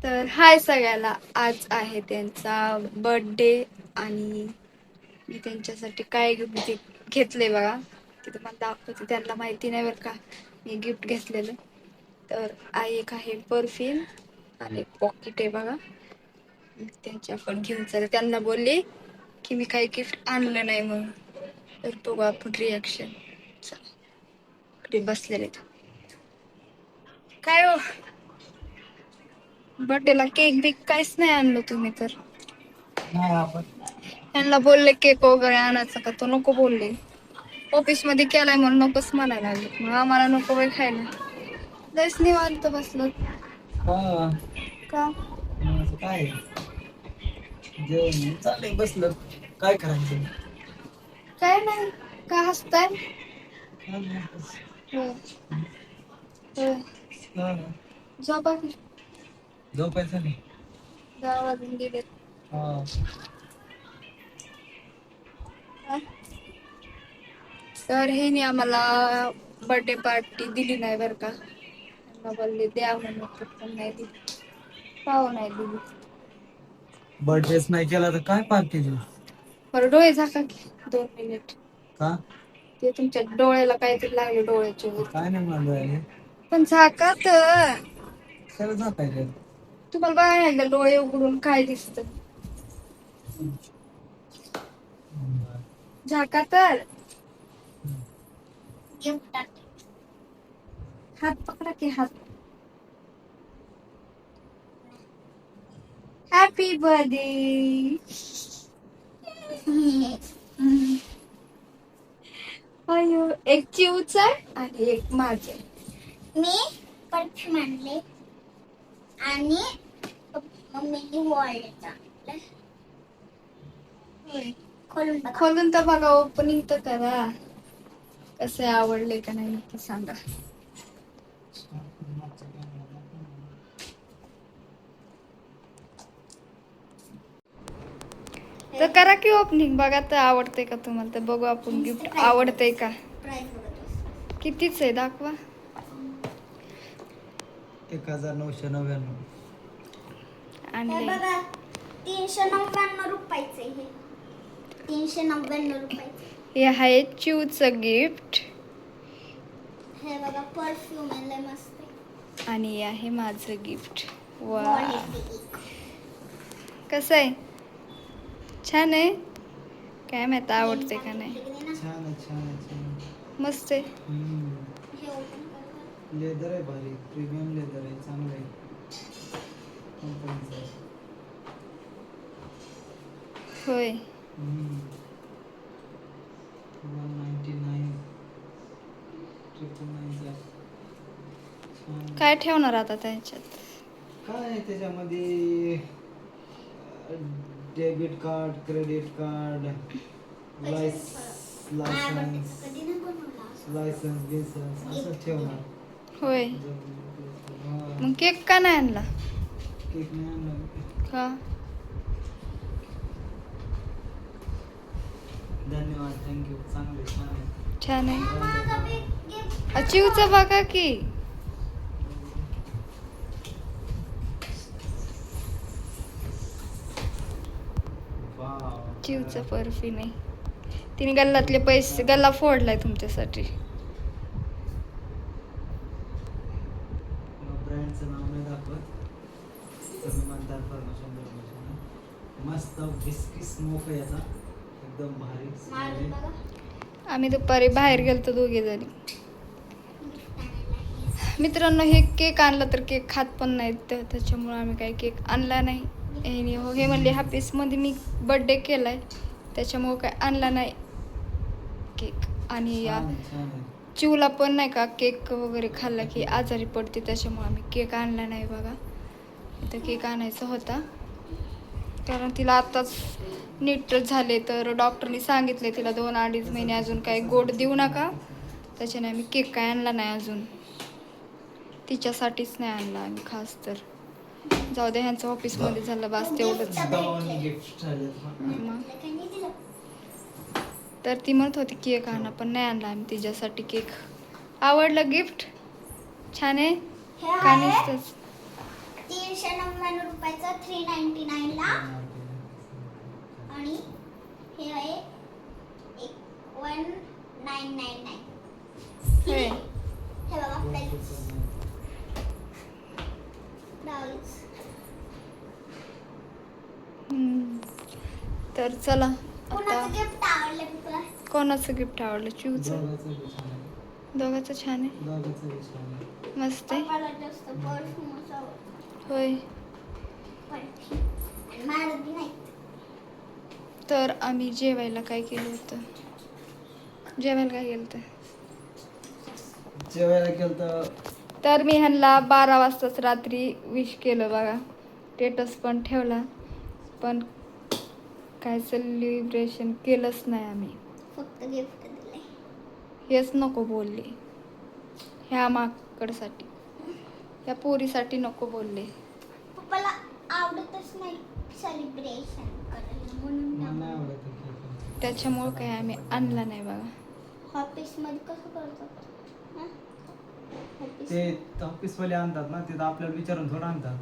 तर हाय सगळ्याला, आज आहे त्यांचा बर्थडे आणि मी त्यांच्यासाठी काय गिफ्ट घेतले बघा. ते तुम्हाला दाखवते. त्यांना माहिती नाही बरं का मी गिफ्ट घेतलेलं. तर एक आहे परफ्यूम आणि एक पॉकेट आहे बघा. त्यांच्याकडे घेऊन चालले. त्यांना बोलले की मी काही गिफ्ट आणलं नाही म्हणून. तर बघू आपण रिॲक्शन. बसलेले काय हो, बर्थडेला केक बिक काहीच नाही आणलं तुम्ही तर. नाही आपण त्यांना बोलले केक वगैरे आणायचं का, तो नको बोलले. ऑफिस मध्ये केलाय म्हणून नकोच म्हणायला लागले. मग आम्हाला नको बाई खायला. लयच निवांत बसलो. हा का असं काय जेवण चाललंय बसलं. काय करायचं? काय नाही. का हसताय? काय नाही बस. होय. होय. हा झोपा की. झोपायचं नाही. 10 वाजून गेले. हा तर हे नाही आम्हाला बर्थडे पार्टी दिली नाही बरं का. त्यांना बोलले द्या म्हणून पण नाही दिली. पाहू नाही दिली. बर्थडेच नाही केला तर काय पार्टी देऊ? बरं डोळे झाका की 2 मिनिट. का? ते तुमच्या डोळ्याला काहीतरी लागले डोळ्याच्या काय वरती. नाही मला पण झाका तर. खरं झाकायचं. तुम्हाला बघायला डोळे उघडून काय दिसत? झाका तर. हात पकडा की हात. Happy birthday. अयो, एक चिवचा आणि एक माझे. मी परफ्यूम आणले आणि मम्मीने वॉलेट आणलं. खोलून बघा. खोलून तर बघा, ओपनिंग तर करा. कसे आवडले का नाही नक्की सांगा. तर करा की ओपनिंग, बघा तर आवडते का तुम्हाला. तर बघू आपण गिफ्ट आवडते का. प्राइस बघा. कितीच आहे दाखवा. 1999. हे आणले. बघा 399 रुपयाचे हे 399 रुपयाचे. हे आहे चिवचं गिफ्ट हे बघा परफ्यूम आहे लय मस्त आहे. आणि हे आहे माझं गिफ्ट. वा, वॉलेट एक. कसं आहे? छान आहे. काय माहित आवडते का नाही. छान आहे, छान आहे, छान आहे. मस्त आहे. हे ओपन करा. लेदर आहे, भारी प्रीमियम लेदर आहे, चांगलं आहे. कंपनीचं आहे. होय. 199 999 छान. काय ठेवणार आता त्याच्यात? काय आहे त्याच्यामध्ये? Debit card, credit card, licence कधी नाही बनवला असं. लायसन्स बिसन्स असं ठेवणार. होय. हा. मग केक का नाही आणला? केक नाही आणला. का? धन्यवाद, थँक्यू. चांगले, छान आहे. छान आहे. माझा बी गिफ्ट चिवचं बघा की. वाव. चिवचं परफ्यूम आहे. तिने गल्लातले पैसे गल्ला फोडलाय तुमच्यासाठी. ब्रँडचं नाव नाही दाखवत. कमी मतदार परमिशन. मस्त बिस्की स्मोक आहे याचा. एकदम भारी smell आहे. मारून बघा. आम्ही दुपारी बाहेर गेलतो दोघे जणी. गिफ्ट आणायला. मित्रांनो, हे केक आणला तर केक खात पण नाहीत, त्याच्यामुळे आम्ही काही केक आणला नाही. हे म्हणले हॅपीसमध्ये मी बर्थडे केलाय, त्याच्यामुळं काय आणला नाही केक. आणि या छान, छान आहे. चिवला पण नाही का केक वगैरे खाल्ला की आजारी पडते, त्याच्यामुळे आम्ही केक आणला नाही बघा. इथं केक आणायचा होता कारण तिला आत्ताच नीट झाले, तर डॉक्टरनी सांगितले तिला 2-2.5 महिने अजून काही गोड देऊ नका. त्याच्याने आम्ही केक काय आणला नाही अजून. तिच्यासाठीच नाही आणला आम्ही खास. तर जाऊ दे, ह्यांचं ऑफिसमध्ये झालं बस तेवढंच. दोन गिफ्ट झाले. मग त्यांनी दिलं. तर ती म्हणत होती केक आणा, पण नाही आणला आम्ही तिच्यासाठी केक. आवडलं गिफ्ट? छान आहे हे का आहे नुसतंच? 399 रुपयाचा 399 ला. आणि हे आहे 1999. होय. हे बघा प्राइस. तर चला कोणाचं आता गिफ्ट आवडलं तुला? कोणाचं गिफ्ट आवडलं? चिवचं. दोघांचं बी छान आहे. दोघांचं छान आहे. दोघांचं बी छान आहे. मस्त आहे. पप्पाला जास्त परफ्यूमच आवडतो. होय. परफ्यूम आणि मारुती नाही. तर आम्ही जेवायला काय केलं होतं? जेवायला काय केलं होतं? जेवायला गेलं तर तर मी ह्यांना 12 वाजताच रात्री विश केलं बघा. स्टेटस पण ठेवला, पण काय सेलिब्रेशन केलंच नाही आम्ही. फक्त गिफ्ट दिले. हेच नको बोलले. ह्या माकडसाठी, ह्या पोरीसाठी नको बोलले. पप्पाला आवडतच नाही सेलिब्रेशन करायला म्हणून मला नाही आवडत ते केक. त्याच्यामुळं काय आम्ही आणला नाही बघा. ऑफिसमध्ये कसं करतात? ते ऑफिसवाले आणतात ना, ते तर आपल्याला विचारून थोडं आणतात.